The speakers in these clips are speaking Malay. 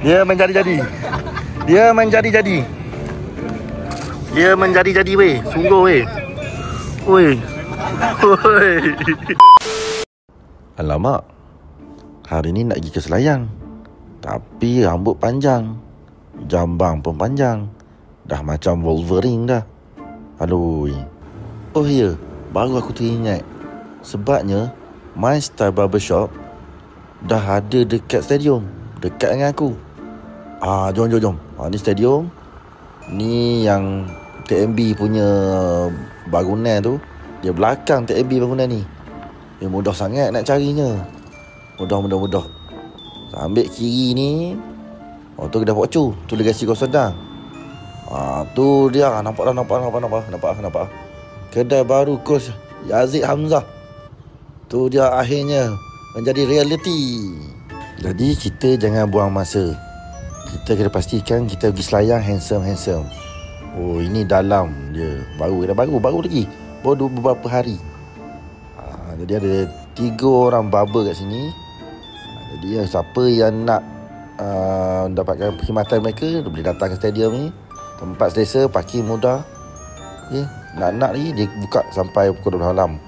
Dia menjadi-jadi. Dia menjadi-jadi. Dia menjadi-jadi weh. Sungguh weh. Weh. Weh. Alamak. Hari ni nak pergi ke Selayang. Tapi rambut panjang. Jambang pun panjang. Dah macam Wolverine dah. Aduh. Oh ya, baru aku teringat. Sebabnya My Style Barbershop dah ada dekat stadium. Dekat dengan aku. Jom. Ni stadium. Ni yang TMB punya bangunan tu. Dia belakang TMB bangunan ni. Mudah sangat nak carinya. Mudah. Ambil kiri ni. Tu kedai Pok Chu. Tu Legasi Kau Sedang. Tu dia. Nampak. Kedai baru Kos Yazid Hamzah. Tu dia akhirnya menjadi reality. Jadi kita jangan buang masa. Kita kena pastikan kita pergi Selayang handsome. Oh, ini dalam dia. Baru lagi. Baru beberapa hari. Jadi ada 3 orang barber kat sini. Jadi siapa yang nak dapatkan perkhidmatan mereka, boleh datang ke stadium ni. Tempat selesa, parking mudah. Nak lagi dia buka sampai pukul 12 malam.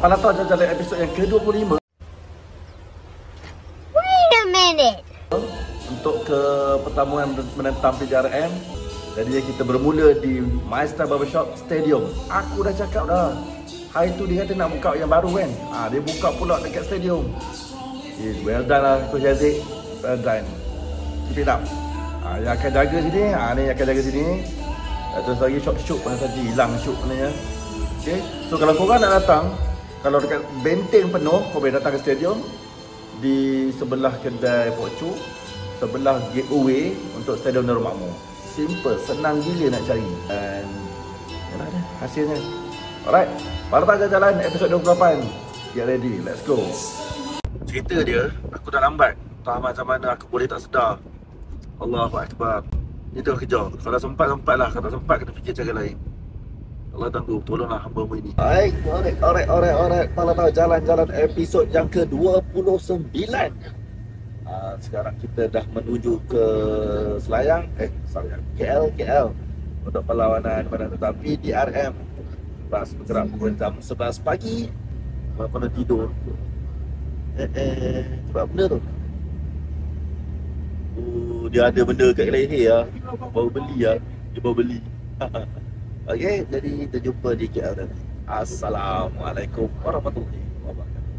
Palato jalan episod yang ke-25. Wait a minute. Untuk ke pertemuan menentang PJRM. Jadi kita bermula di My Style Barbershop Stadium. Aku dah cakap dah. Hari tu dia kata nak buka yang baru kan. Dia buka pula dekat stadium. Well done lah Coach Yazid. Well done. Keep it up. Yang akan jaga sini. Ni yang akan jaga sini. Terus lagi shoot pun tadi hilang shoot ni ya. Okay. So kalau korang nak datang, kalau dekat benteng penuh, korang boleh datang ke stadium. Di sebelah kedai Pok Chu, sebelah giveaway untuk Stadium Nurul Makmur. Simple, senang gila nak cari. Dan yalah dah hasilnya. Alright, Palato Jalan episod 28. Get ready, let's go. Cerita dia, aku dah lambat. Tak macam mana aku boleh tak sedar. Allahu Akbar. Ini tengah kejar. Kalau sempat-sempatlah. Kalau tak sempat, kena fikir cara lain. Allah tangguh, tolonglah hamba-Mu ini. Alright. Palato Jalan episod yang ke-29. Sekarang kita dah menuju ke Selayang. KL untuk perlawanan pada tetapi DRM. Bas bergerak pukul jam 11 pagi. Pada tidur. Sebab benda tu. Dia ada benda kat kedai ni ya. Baru beli ya. Dia baru beli. Okey, jadi kita jumpa di KL nanti. Assalamualaikum warahmatullahi wabarakatuh.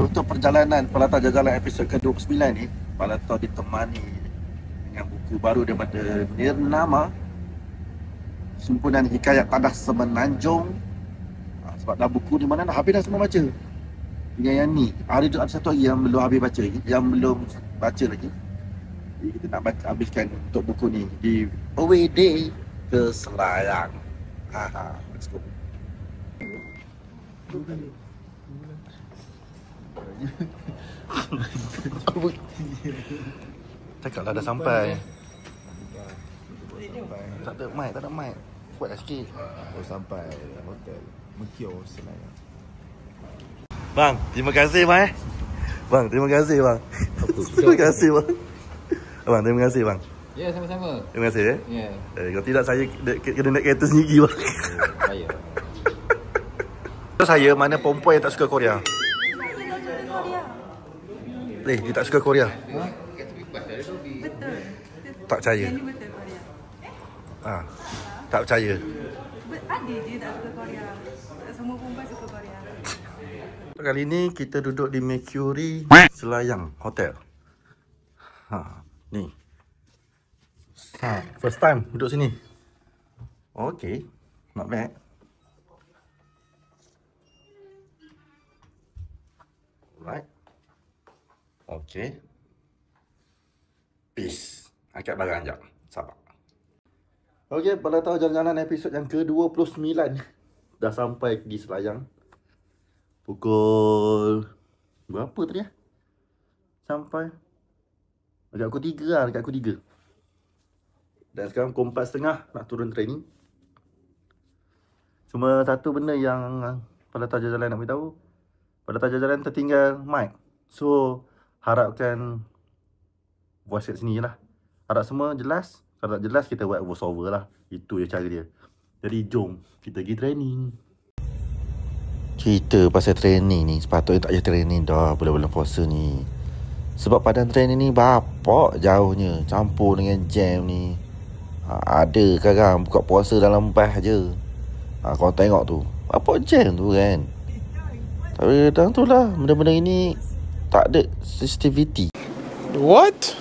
Untuk perjalanan Palato Jalan episod ke-29 ni, Palato ditemani dengan buku baru daripada Nirnama, Sumpunan Hikayat Tadah Semenanjung. Sebab dah buku di mana dah habis dah semua baca. Yang ni, ada satu lagi yang belum habis baca, yang belum baca lagi. Jadi kita nak habiskan untuk buku ni di Away Day ke Selayang. Let's go. Cakaplah dah sampai. Tak ada mic. Buatlah sikit. Sampai hotel Mekio Selayang. Bang, terima kasih bang. Bang, terima kasih bang. Terima kasih bang. Abang, terima kasih bang. Ya, sama-sama. Terima kasih ya. Ya. Kalau tidak saya kena naik kereta sendiri bang. Saya. Saya mana perempuan yang tak suka Korea? Dia tak suka Korea. Betul. Tak percaya. Ini betul Korea. Tak percaya. Ada je tak suka Korea. Tak semua perempuan suka Korea. Kali ni kita duduk di Mercury Selayang Hotel. Ni. First time duduk sini. Okay, not bad. Alright. Okay. Peace. Angkat barang sekejap. Sabar. Okay, Palato Jalan episod yang ke-29. Dah sampai di Selayang. Pukul berapa tadi ya? Sampai dekat pukul 3 lah, dekat pukul 3. Dan sekarang pukul 4.30 nak turun training. Cuma satu benda yang Palato Jalan nak beritahu. Palato Jalan tertinggal mic. So harapkan voice kat sini je lah. Harap semua jelas. Kalau tak jelas, kita buat voice over lah. Itu je cara dia. Jadi jom kita pergi training. Cerita pasal training ni, sepatutnya tak payah training dah bulan-bulan puasa ni. Sebab Padang training ni bapak jauhnya, campur dengan jam ni. Ada sekarang buka puasa dalam bas je. Korang tengok tu, bapak jam tu kan. Tapi kadang tu lah, benda-benda ini tak ada sensitivity. What?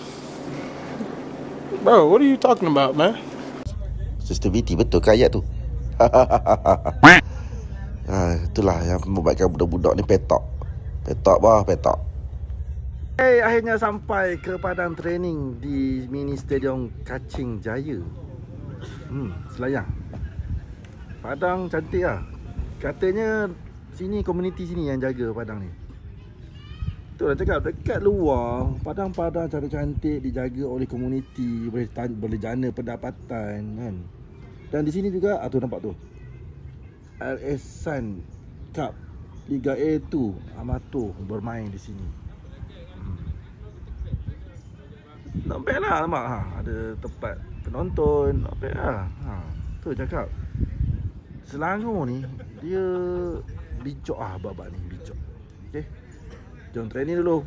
Bro, what are you talking about, man? Sensitivity betul ke ayat tu? Itulah yang membuatkan budak-budak ni petok. Petok bah, petok. Hey, akhirnya sampai ke Padang training di mini stadium Kacing Jaya. Selayang. Padang cantik lah. Katanya sini, komuniti sini yang jaga Padang ni. Betul lah cakap, dekat luar Padang-Padang cantik dijaga oleh komuniti, boleh jana pendapatan kan. Dan di sini juga, tu nampak tu, RS Sun Cup Liga A2 Amatur bermain di sini. Not bad lah, nampak ada tempat penonton, not bad lah. Tu cakap, Selangor ni dia bijak babak ni, bijak. Okay, jom training dulu.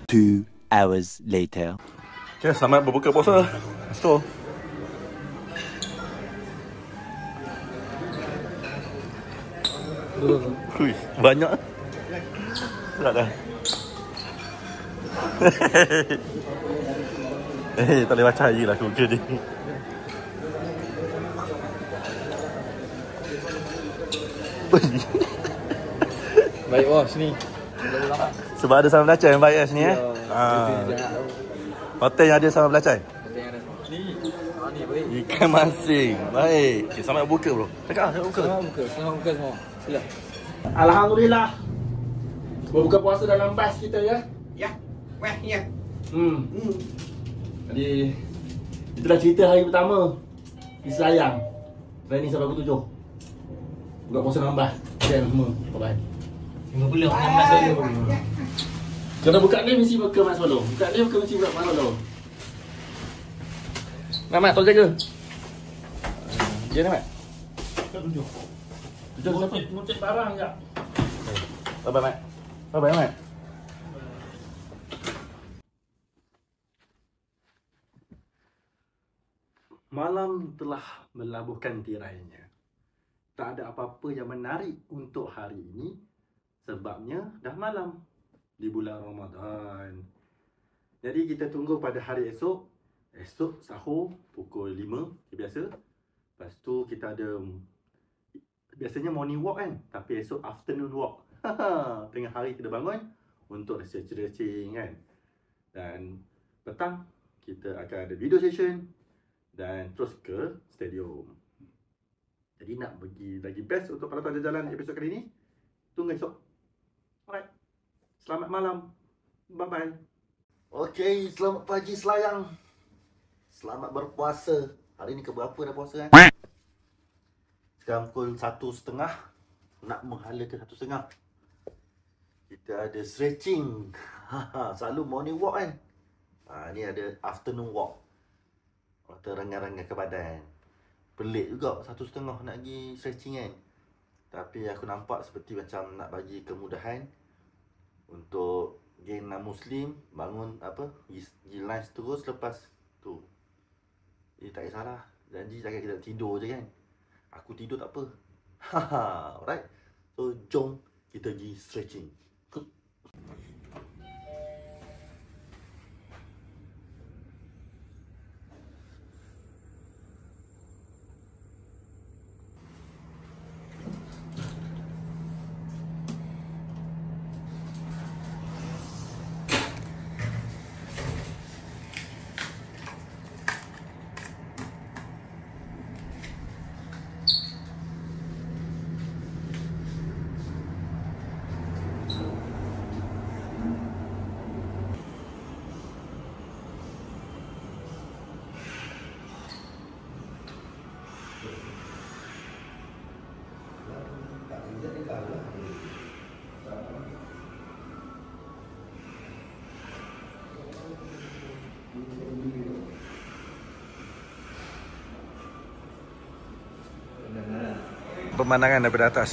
Two hours later. Okay, selamat berbuka puasa. Let's go. Hui, banyak. Tak dah. Tak boleh percaya lah aku ni. Baik bos ni. Sebab ada sama belacan yang baik kat sini Hotel yang ada sama belacan. Ni baik. Ikan masin. Baik. Okay, selamat buka bro. Cakap buka. Selamat buka semua. Sila. Alhamdulillah. Berbuka puasa dalam bas kita ya. Ya. Weh, ya. Jadi itulah cerita hari pertama di Selayang. Training sampai pukul 7. Buka puasa dalam bas. Jam semua. Bye. 50 16 dulu. Kalau buka ni mesti buka Mat Solo. Buka ni buka mesti buka Mat Solo. Mat, tolong jaga. Dia ni Mat. Buka 7. 7 siapa? Muncik barang je. Bye-bye Mat. Bye-bye Mat. Malam telah melabuhkan tirainya. Tak ada apa-apa yang menarik untuk hari ini. Sebabnya dah malam di bulan Ramadan. Jadi kita tunggu pada hari esok. Esok sahur pukul 5 biasa. Lepas tu kita ada, biasanya morning walk kan, tapi esok afternoon walk. Tengah hari kita bangun untuk stretching kan. Dan petang kita akan ada video session dan terus ke stadium. Jadi nak bagi lagi best untuk para tuan jalan episod kali ni, tunggu esok. Alright. Selamat malam. Bye-bye. Okay, selamat pagi Selayang. Selamat berpuasa. Hari ni ke berapa dah puasa kan? Sekarang pukul 1.30. Nak menghala ke 1.30. Kita ada stretching. Selalu morning walk kan. Ni ada afternoon walk. Atau rangan-rangan ke badan. Pelik juga 1.30 nak pergi stretching kan. Tapi aku nampak seperti macam nak bagi kemudahan untuk geng non-Muslim bangun pergi lunch terus lepas tu. Jadi tak kisahlah. Janji takkan kita tidur je kan. Aku tidur tak apa. Alright. So jom kita pergi stretching. Pemandangan daripada atas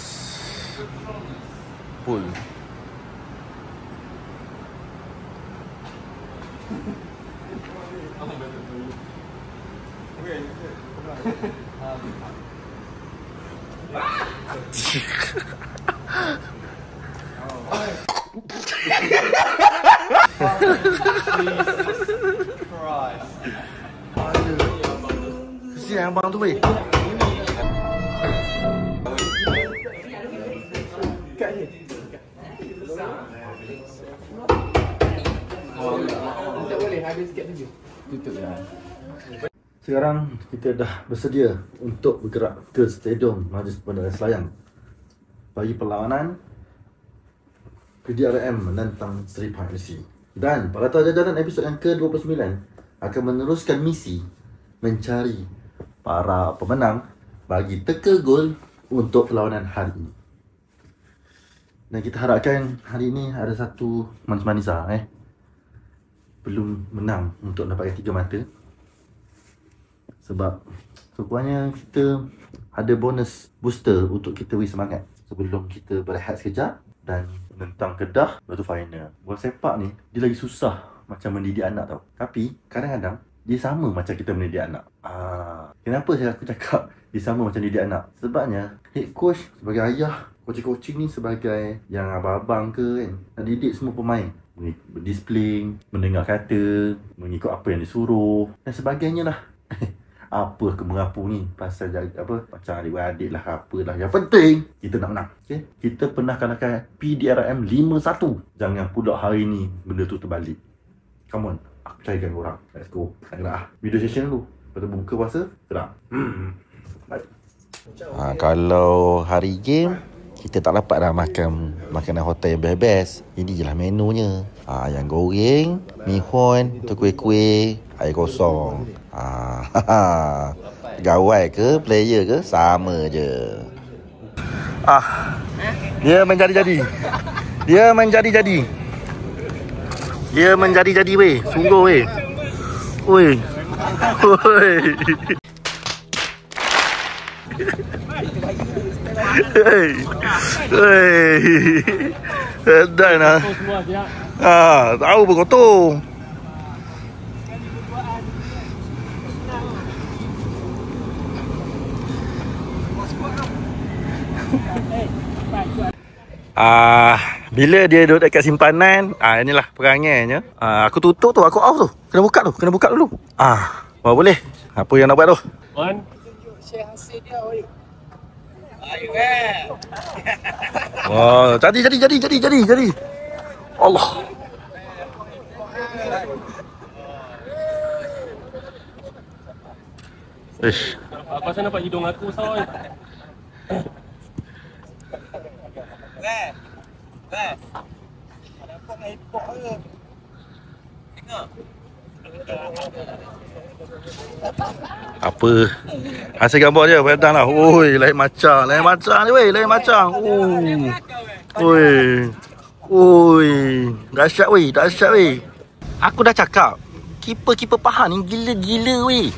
pool. Kesian abang tu weh. Sekarang kita dah bersedia untuk bergerak ke Stadium Majlis Bandaraya Selayang bagi perlawanan PDRM menentang Seri Pahang FC. Dan Parata Jajaran episod yang ke-29 akan meneruskan misi mencari para pemenang bagi teka gol untuk perlawanan hari ini. Dan kita harapkan hari ini ada satu manis-manisa belum menang untuk dapatkan 3 mata. Sebab sekurangnya kita ada bonus booster untuk kita beri semangat sebelum kita berehat sekejap dan menentang Kedah lepas tu final. Bola sepak ni dia lagi susah macam mendidik anak tau. Tapi kadang-kadang dia sama macam kita mendidik anak. Kenapa aku cakap dia sama macam didik anak? Sebabnya head coach sebagai ayah, coaching ni sebagai yang abang-abang ke kan, nak didik semua pemain, berdisiplin, mendengar kata, mengikut apa yang disuruh dan sebagainya lah. Apa ke-merapu ni pasal macam adik-adik lah, apalah. Yang penting kita nak menang. Okay? Kita pernah kalahkan PDRM 5-1. Jangan pula hari ni benda tu terbalik. Come on, aku percayakan korang. Let's go. Nak gerak video session dulu. Lepas tu buka puasa, gerak. Baik. Kalau hari game kita tak dapat dah makan makanan hotel yang best. Ini je lah menunya. Ayam goreng, mi hon, tu kuih-kuih, air kosong. Gawai ke player ke sama je. Dia menjadi-jadi. Dia menjadi-jadi. Dia menjadi-jadi weh. Sungguh weh. Oi. Oi. Hei. Hei. Dah nah. Tahu berkotor. Bila dia duduk dekat simpanan, inilah perangainya. Aku tutup tu, aku off tu. Kena buka dulu. Baru boleh. Apa yang nak buat tu? Share hasil dia, oi. Wah, jadi. Allah. Ish. Apa sana nampak hidung aku soy. Ada pok air pok ke? Tengok. Apa? Hasil gambar dia padang lah. Oi, lain macam ni weh, lain macam. Oi. Dahsyat weh. Aku dah cakap, kiper Pahang ni gila-gila weh.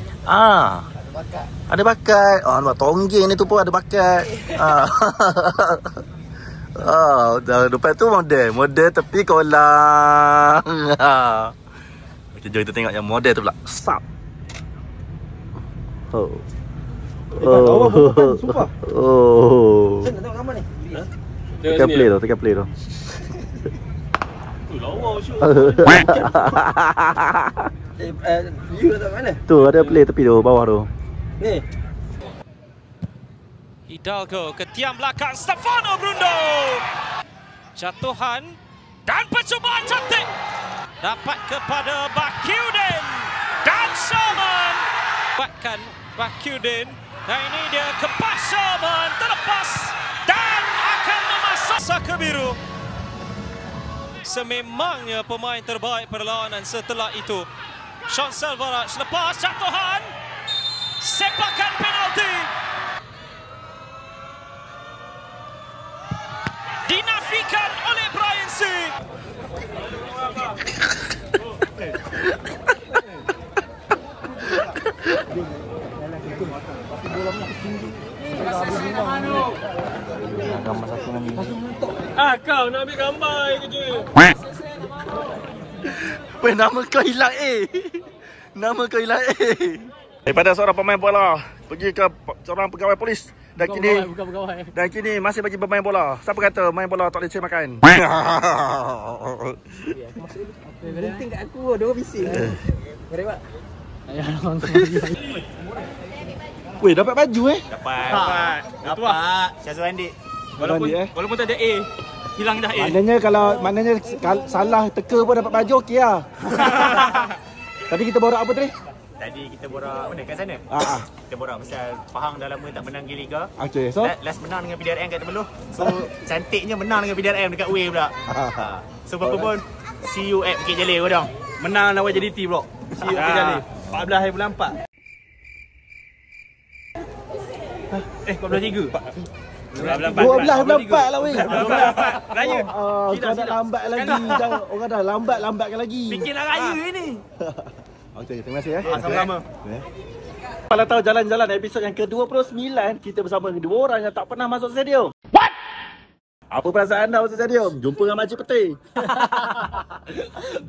Ada bakat. Nampak tonggeng ni tu pun ada bakat. Depan tu model tepi kolam. Okay, jom kita tengok yang model tu pula. Sap. Sumpah. Saya nak tengok gambar ni. Tekan play tu. Lawa shoot. View kat mana? Tu ada play tepi tu, bawah tu. Ni. Hidalgo ke tiang belakang Stefano Brundo. Jatuhan dan percubaan cantik dapat kepada Bakiudin dan Sherman. Buatkan Bakiudin. Dan ini dia kepas Sherman, terlepas dan akan memasuk saka biru. Sememangnya pemain terbaik perlawanan setelah itu. Shaun Selvaraj lepas jatuhan. Sepakan penalti. Kau nak ambil gambar kerja. Weh, nama kau hilang Nama kau hilang Daripada seorang pemain bola pergi ke seorang pegawai polis. Dan kini masih bagi bermain bola. Siapa kata main bola tak boleh cari makan? Gunting kat aku, dia orang bising. Mari pak. Weh, dapat baju Dapat. Syazwan Dik. Walaupun tak ada A, hilang dah A. Maknanya salah teka pun dapat baju okey lah. Tadi kita borak apa tadi? Tadi kita borak mana kat sana? Kita borak pasal Pahang dah lama tak menang di Liga. Okey, so Last menang dengan PDRM kat Tebeloh. So cantiknya menang dengan PDRM dekat Way pula. So apa pun see you at Bukit Jalil korang. Menang lawan JDT bro. See you kali. 14 hari bulan 4. 14.3. 12 lah weh. Raya. Kau dah lambat lagi. Orang dah lambatkan lagi. Bikinlah raya ni. Okey, terima kasih Sama-sama. Kalau tahu jalan-jalan episod yang ke-29, kita bersama dengan dua orang yang tak pernah masuk stadium. What? Apa perasaan anda masuk stadium? Jumpa dengan makcik peti.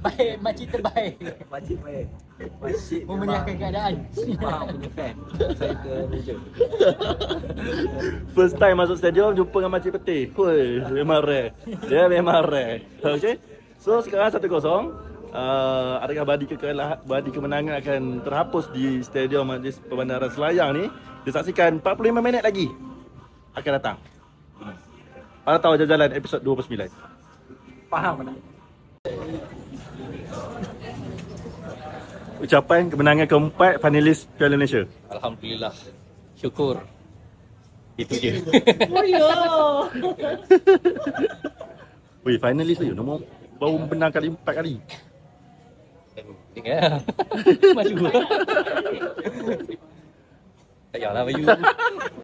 Baik, makcik terbaik. Makcik baik. Makcik membenarkan keadaan. Faham punya fan. Saya ke meja. First time masuk stadium jumpa dengan makcik peti. Hui, memang rare. Dia memang rare. Okey. So sekarang 1-0. Adakah badi kemenangan akan terhapus di Stadium Majlis Perbandaran Selayang ni? Disaksikan 45 minit lagi akan datang. Pada tahu jalan episod 29. Faham tak? Ucapan kemenangan keempat finalis Piala Malaysia. Alhamdulillah. Syukur. Itu je. Weh, finalis tu nombor baru menang kali 4 kali. Tengok. Maju. Tak payahlah baju.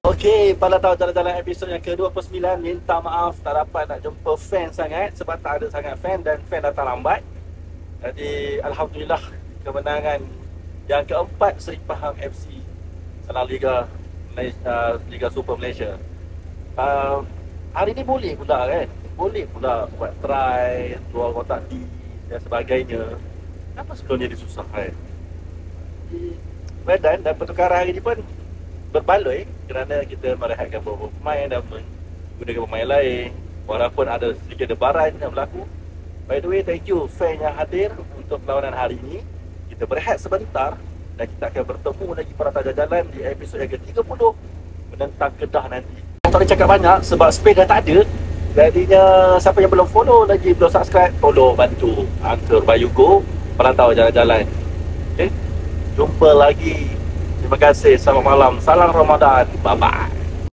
Okey, pada tahu jalan-jalan episod yang ke-29, minta maaf tak dapat nak jumpa fan sangat sebab tak ada sangat fan dan fan datang lambat. Jadi alhamdulillah kemenangan yang keempat Seri Pahang FC dalam Liga Malaysia, Liga Super Malaysia. Hari ni boleh pula kan? Boleh pula buat try, keluar kotak D dan sebagainya. Kenapa sebelum ni disusahkan? Badan dan pertukaran hari ni pun berbaloi kerana kita merehatkan beberapa pemain dan menggunakan pemain lain. Walaupun ada sedikit debaran yang berlaku. By the way, thank you fan yang hadir untuk perlawanan hari ini. Kita berehat sebentar dan kita akan bertemu lagi para jalan di episod yang ke-30 menentang Kedah nanti. Tak boleh cakap banyak sebab space dah tak ada. Jadinya siapa yang belum follow lagi, belum subscribe, follow, bantu Uncle Bayu Go Perantau Jalan-Jalan. Okay? Jumpa lagi. Terima kasih. Selamat malam. Salam Ramadan. Bye-bye.